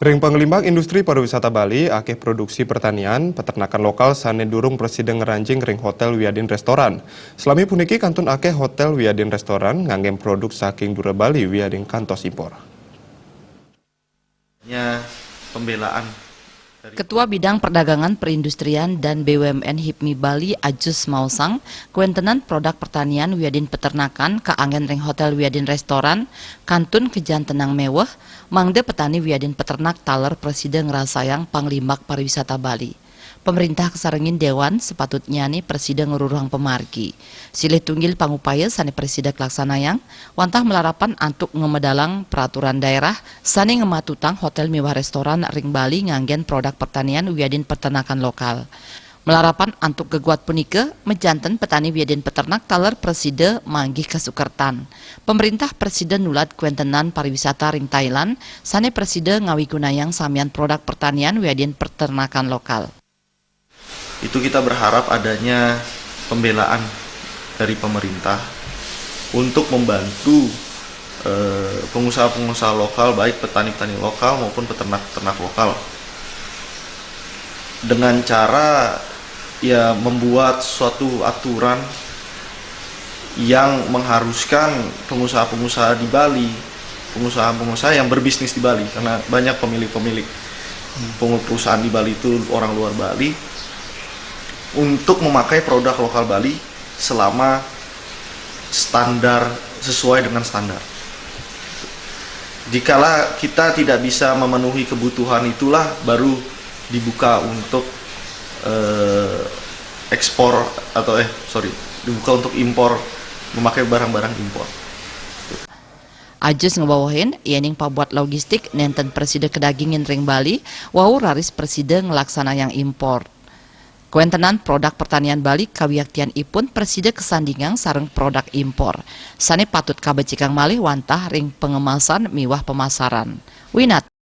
Ring Panglimbang Industri Pariwisata Bali, akeh produksi pertanian, peternakan lokal sane durung presiden ngeranjing ring hotel wiadin restoran. Selami puniki kantun akeh hotel wiadin restoran nganggem produk saking dura Bali wiadin kantos impor. Pembelaan Ketua Bidang Perdagangan Perindustrian dan BUMN HIPMI Bali Ajus Mausang, kuentenan produk pertanian wiadin peternakan ke angen ring hotel wiadin restoran, kantun kejan tenang mewah, mangde petani wiadin peternak taler Presiden ngerasayang Panglimbak Pariwisata Bali. Pemerintah kesarengin Dewan sepatutnya nih Presiden ngururuhang pemargi. Silih tunggil pangupaya sani Presiden laksanayang, wantah melarapan antuk ngemedalang peraturan daerah, sani ngematutang hotel mewah restoran ring Bali nganggen produk pertanian wiadin peternakan lokal. Melarapan antuk geguat punike, mejanten petani wiadin peternak taler Presiden manggih kesukertan. Pemerintah Presiden nulat kuentenan pariwisata ring Thailand, sani Presiden ngawigunayang samian produk pertanian wiadin peternakan lokal. itu kita berharap adanya pembelaan dari pemerintah untuk membantu pengusaha-pengusaha lokal, baik petani-petani lokal maupun peternak-peternak lokal, dengan cara ya membuat suatu aturan yang mengharuskan pengusaha-pengusaha di Bali, pengusaha-pengusaha yang berbisnis di Bali, karena banyak pemilik-pemilik perusahaan di Bali itu orang luar Bali, untuk memakai produk lokal Bali selama standar, sesuai dengan standar. Jikalau kita tidak bisa memenuhi kebutuhan, itulah baru dibuka untuk ekspor atau dibuka untuk impor, memakai barang-barang impor. Ajus ngebawahin, ianing pabuat logistik nenten Presiden kedagingin ring Bali, wau raris Presiden ngelaksana yang impor. Kuentenan produk pertanian Bali kawiaktian ipun Presiden kesandingang sareng produk impor. Sane patut kabecikang malih wantah ring pengemasan miwah pemasaran. Winat.